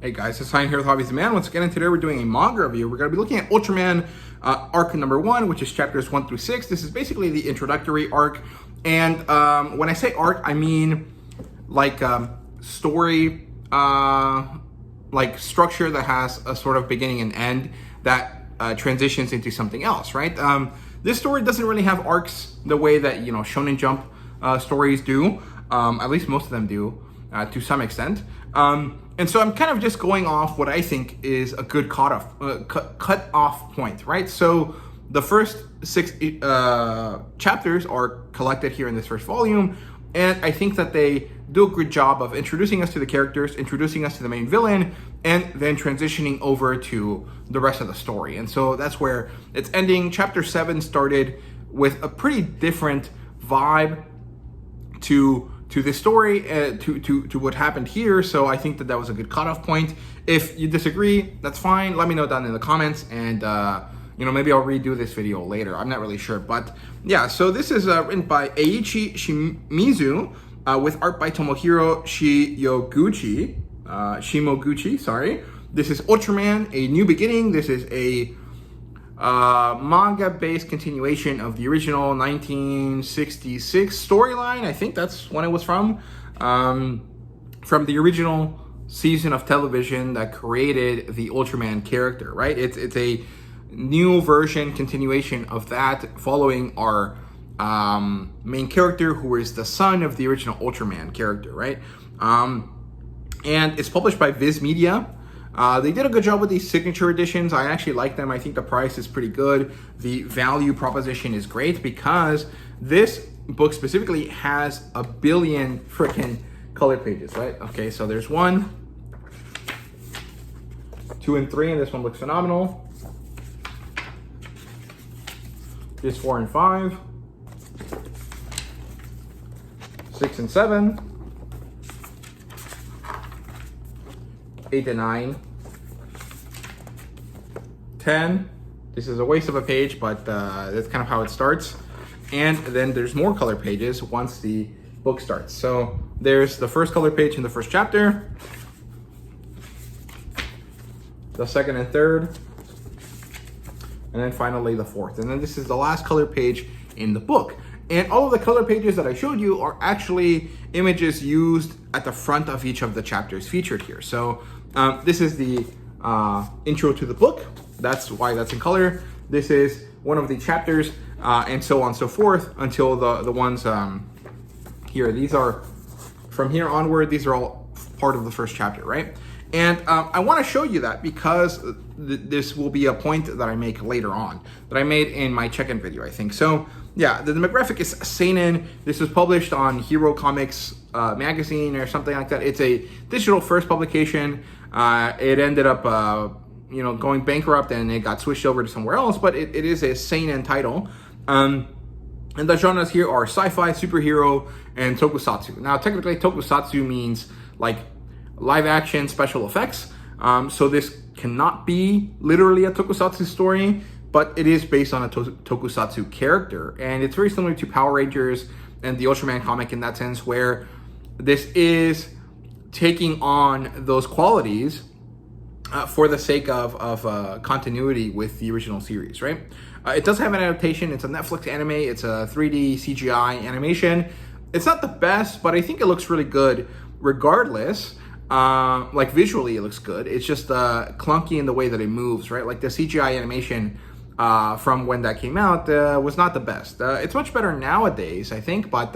Hey guys, it's Simon here with HobbiesofaMan. Once again, and today we're doing a manga review. We're going to be looking at Ultraman arc number 1, which is chapters 1 through 6. This is basically the introductory arc. And when I say arc, I mean like story, like structure that has a sort of beginning and end that transitions into something else, right? This story doesn't really have arcs the way that, you know, Shonen Jump stories do. At least most of them do to some extent. And so I'm kind of just going off what I think is a good cut off point, right? So the first 6 chapters are collected here in this first volume, and I think that they do a good job of introducing us to the characters, introducing us to the main villain, and then transitioning over to the rest of the story. And so that's where it's ending. Chapter 7 started with a pretty different vibe to this story, to what happened here. So I think that was a good cutoff point. If you disagree, that's fine. Let me know down in the comments, and you know, maybe I'll redo this video later. I'm not really sure, but yeah. So this is written by Eiichi Shimizu with art by Tomohiro Shimoguchi. Sorry. This is Ultraman: A New Beginning. This is a manga-based continuation of the original 1966 storyline. I think that's when it was from the original season of television that created the Ultraman character, right? It's a new version, continuation of that, following our main character, who is the son of the original Ultraman character, right? And it's published by Viz Media. They did a good job with these signature editions. I actually like them. I think the price is pretty good. The value proposition is great because this book specifically has 1 billion freaking colored pages, right? Okay, so there's 1, 2, and 3, and this one looks phenomenal. Here's 4 and 5, 6 and 7, 8 and 9, 10. This is a waste of a page, but that's kind of how it starts. And then there's more color pages once the book starts. So there's the first color page in the first chapter, the second and third, and then finally the fourth. And then this is the last color page in the book. And all of the color pages that I showed you are actually images used at the front of each of the chapters featured here. So this is the intro to the book. That's why that's in color. This is one of the chapters, and so on and so forth, until the ones here. These are, from here onward, these are all part of the first chapter, right? And I want to show you that because this will be a point that I make later on, that I made in my check-in video, I think. So yeah, the demographic is seinen. This was published on Hero Comics magazine or something like that. It's a digital first publication. It ended up you know, going bankrupt, and it got switched over to somewhere else, but it is a seinen title. And the genres here are sci-fi, superhero, and tokusatsu. Now, technically, tokusatsu means like live action special effects. So this cannot be literally a tokusatsu story, but it is based on a tokusatsu character. And it's very similar to Power Rangers and the Ultraman comic in that sense, where this is taking on those qualities for the sake of continuity with the original series, right? It does have an adaptation. It's a Netflix anime. It's a 3D CGI animation. It's not the best, but I think it looks really good regardless. Like visually, it looks good. It's just clunky in the way that it moves, right? Like the CGI animation from when that came out was not the best. It's much better nowadays, I think, but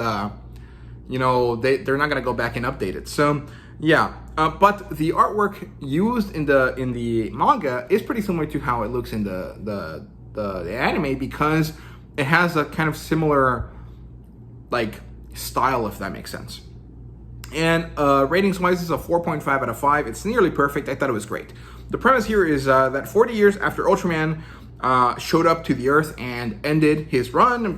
you know, they're not gonna go back and update it. So yeah, but the artwork used in the manga is pretty similar to how it looks in the anime, because it has a kind of similar like style, if that makes sense. And ratings wise, it's a 4.5 out of 5. It's nearly perfect. I thought it was great. The premise here is that 40 years after Ultraman showed up to the Earth and ended his run,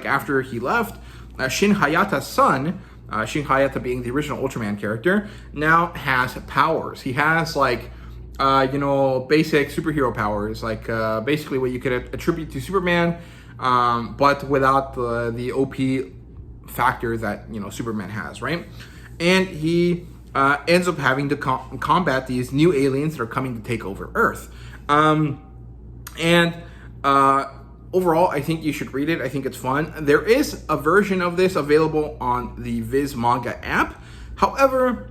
after he left, Shin Hayata's son, Shin Hayata being the original Ultraman character, now has powers. He has like, you know, basic superhero powers, like basically what you could attribute to Superman, but without the OP factor that, you know, Superman has, right? And he ends up having to combat these new aliens that are coming to take over Earth. Overall, I think you should read it. I think it's fun. There is a version of this available on the Viz Manga app. However,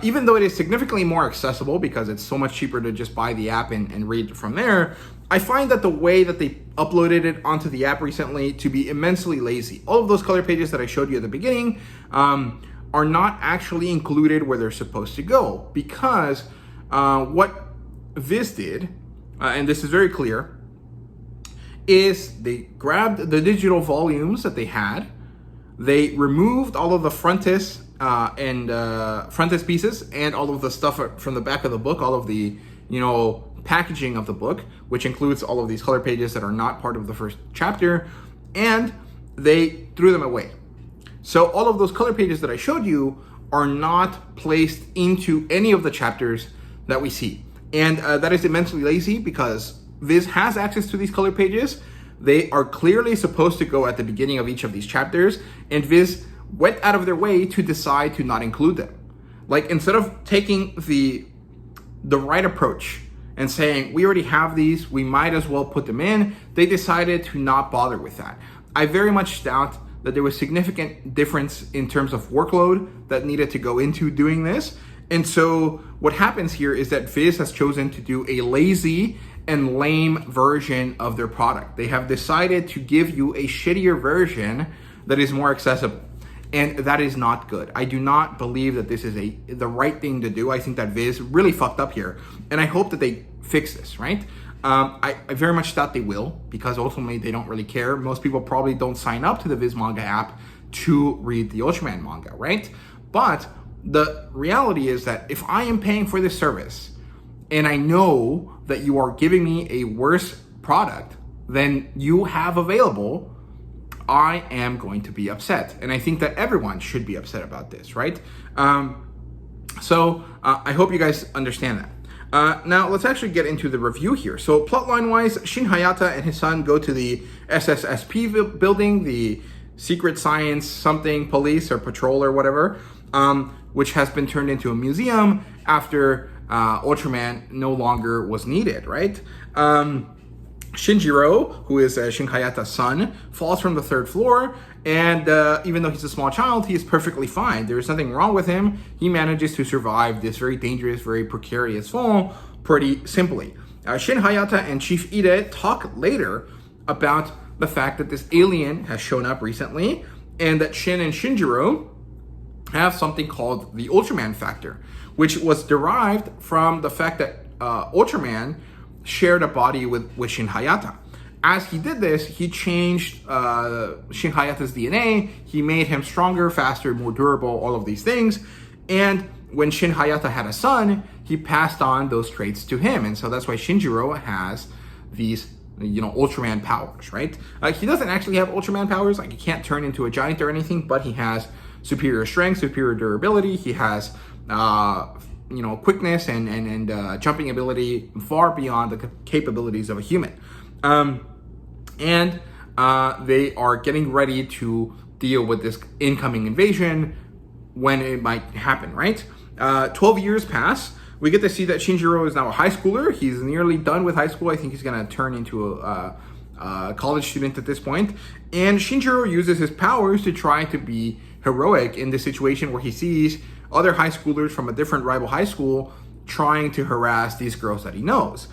even though it is significantly more accessible because it's so much cheaper to just buy the app and read from there, I find that the way that they uploaded it onto the app recently to be immensely lazy. All of those color pages that I showed you at the beginning are not actually included where they're supposed to go, because what Viz did, and this is very clear, is they grabbed the digital volumes that they had, they removed all of the frontis pieces and all of the stuff from the back of the book, all of the packaging of the book, which includes all of these color pages that are not part of the first chapter, and they threw them away. So all of those color pages that I showed you are not placed into any of the chapters that we see. And that is immensely lazy, because Viz has access to these color pages. They are clearly supposed to go at the beginning of each of these chapters, and Viz went out of their way to decide to not include them. Like, instead of taking the right approach and saying, we already have these, we might as well put them in, they decided to not bother with that. I very much doubt that there was significant difference in terms of workload that needed to go into doing this. And so what happens here is that Viz has chosen to do a lazy and lame version of their product. They have decided to give you a shittier version that is more accessible. And that is not good. I do not believe that this is the right thing to do. I think that Viz really fucked up here. And I hope that they fix this, right? I very much doubt they will, because ultimately they don't really care. Most people probably don't sign up to the Viz Manga app to read the Ultraman manga, right? But the reality is that if I am paying for this service and I know that you are giving me a worse product than you have available, I am going to be upset. And I think that everyone should be upset about this, right? So I hope you guys understand that. Now, let's actually get into the review here. So plotline-wise, Shin Hayata and his son go to the SSSP building, the Secret Science something police or patrol or whatever, which has been turned into a museum after Ultraman no longer was needed, right? Shinjiro, who is Shin Hayata's son, falls from the 3rd floor, and even though he's a small child, he is perfectly fine. There is nothing wrong with him. He manages to survive this very dangerous, very precarious fall pretty simply. Shin Hayata and Chief Ide talk later about the fact that this alien has shown up recently, and that Shin and Shinjiro have something called the Ultraman factor, which was derived from the fact that Ultraman shared a body with Shin Hayata. As he did this, he changed Shin Hayata's DNA. He made him stronger, faster, more durable, all of these things. And when Shin Hayata had a son, he passed on those traits to him. And so that's why Shinjiro has these, Ultraman powers, right? He doesn't actually have Ultraman powers. Like, he can't turn into a giant or anything, but he has superior strength, superior durability. He has quickness and jumping ability far beyond the capabilities of a human. And they are getting ready to deal with this incoming invasion when it might happen, right? 12 years pass. We get to see that Shinjiro is now a high schooler. He's nearly done with high school. I think he's going to turn into a college student at this point. And Shinjiro uses his powers to try to be heroic in this situation where he sees other high schoolers from a different rival high school trying to harass these girls that he knows.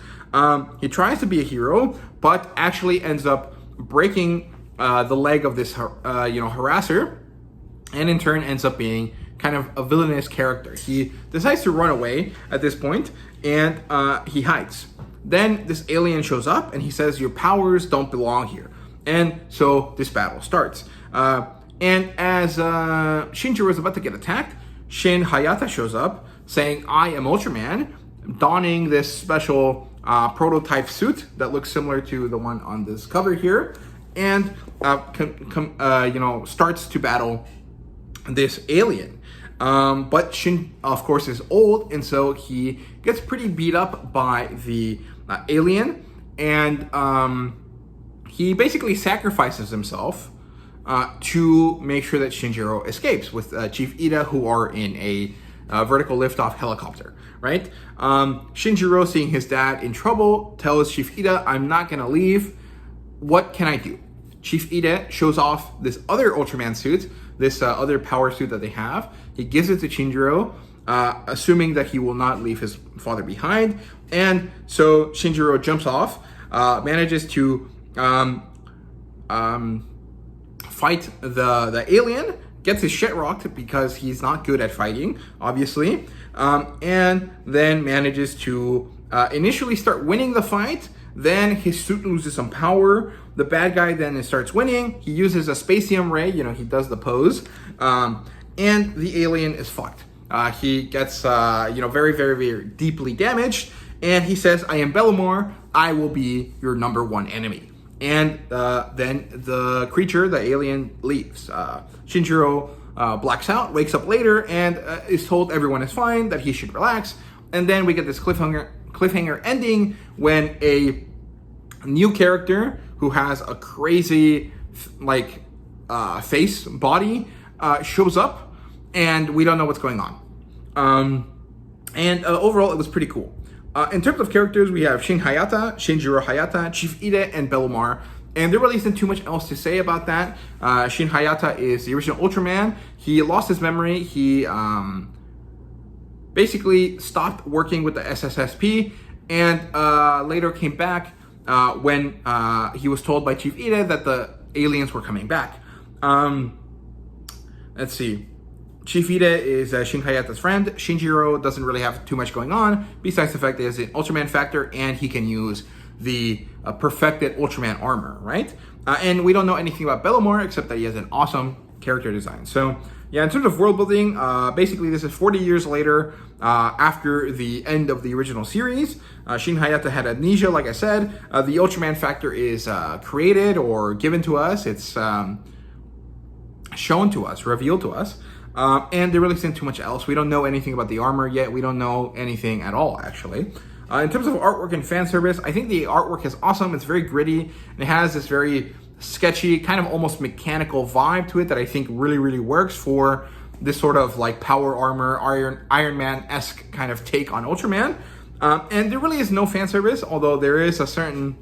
He tries to be a hero, but actually ends up breaking the leg of this harasser, and in turn ends up being kind of a villainous character. He decides to run away at this point, and he hides. Then this alien shows up and he says, your powers don't belong here. And so this battle starts. And as Shinjiro is about to get attacked, Shin Hayata shows up saying, I am Ultraman, donning this special prototype suit that looks similar to the one on this cover here, and starts to battle this alien. But Shin, of course, is old, and so he gets pretty beat up by the alien, and he basically sacrifices himself to make sure that Shinjiro escapes with Chief Ida, who are in a vertical liftoff helicopter, right? Shinjiro, seeing his dad in trouble, tells Chief Ida, I'm not gonna leave. What can I do? Chief Ida shows off this other Ultraman suit, this other power suit that they have. He gives it to Shinjiro, assuming that he will not leave his father behind. And so Shinjiro jumps off, manages to fight the alien, gets his shit rocked because he's not good at fighting, obviously, and then manages to initially start winning the fight. Then his suit loses some power. The bad guy then starts winning. He uses a Spacium Ray, he does the pose, and the alien is fucked. He gets, very, very, very deeply damaged, and he says, I am Bellamore, I will be your #1 enemy. And then the creature, the alien, leaves. Shinjiro blacks out, wakes up later, and is told everyone is fine, that he should relax. And then we get this cliffhanger ending when a new character who has a crazy, face, body, shows up, and we don't know what's going on. Overall, it was pretty cool. In terms of characters, we have Shin Hayata, Shinjiro Hayata, Chief Ida, and Bellamar. And there really isn't too much else to say about that. Shin Hayata is the original Ultraman. He lost his memory. He basically stopped working with the SSSP and later came back when he was told by Chief Ida that the aliens were coming back. Let's see. Chief Ida is Shin Hayata's friend. Shinjiro doesn't really have too much going on, besides the fact that he has an Ultraman factor and he can use the perfected Ultraman armor, right? And we don't know anything about Bellamore except that he has an awesome character design. So yeah, in terms of world building, basically this is 40 years later after the end of the original series. Shin Hayata had amnesia, like I said. The Ultraman factor is created or given to us. It's shown to us, revealed to us. And there really isn't too much else. We don't know anything about the armor yet. We don't know anything at all, actually. In terms of artwork and fan service, I think the artwork is awesome. It's very gritty, and it has this very sketchy, kind of almost mechanical vibe to it that I think really, really works for this sort of power armor, Iron Man-esque kind of take on Ultraman. And there really is no fan service, although there is a certain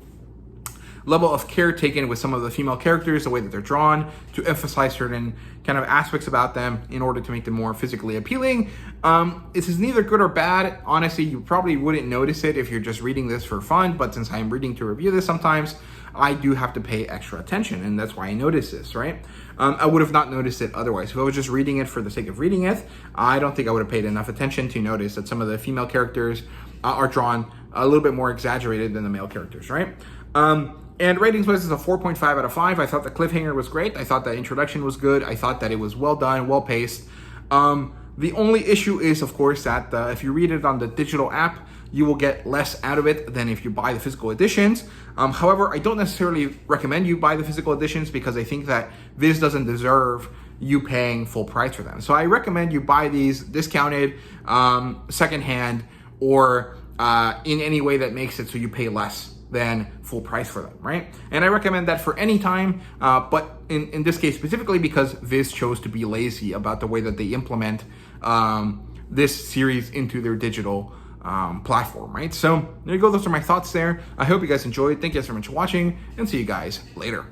level of care taken with some of the female characters, the way that they're drawn, to emphasize certain kind of aspects about them in order to make them more physically appealing. This is neither good or bad. Honestly, you probably wouldn't notice it if you're just reading this for fun, but since I'm reading to review this sometimes, I do have to pay extra attention, and that's why I notice this, right? I would have not noticed it otherwise. If I was just reading it for the sake of reading it, I don't think I would have paid enough attention to notice that some of the female characters are drawn a little bit more exaggerated than the male characters, right? And ratings-wise, it's a 4.5 out of 5. I thought the cliffhanger was great. I thought the introduction was good. I thought that it was well done, well-paced. The only issue is, of course, that if you read it on the digital app, you will get less out of it than if you buy the physical editions. However, I don't necessarily recommend you buy the physical editions because I think that Viz doesn't deserve you paying full price for them. So I recommend you buy these discounted, secondhand, or in any way that makes it so you pay less than full price for them, right? And I recommend that for any time, but in this case specifically because Viz chose to be lazy about the way that they implement this series into their digital platform, right? So there you go. Those are my thoughts there. I hope you guys enjoyed. Thank you guys so much for watching, and see you guys later.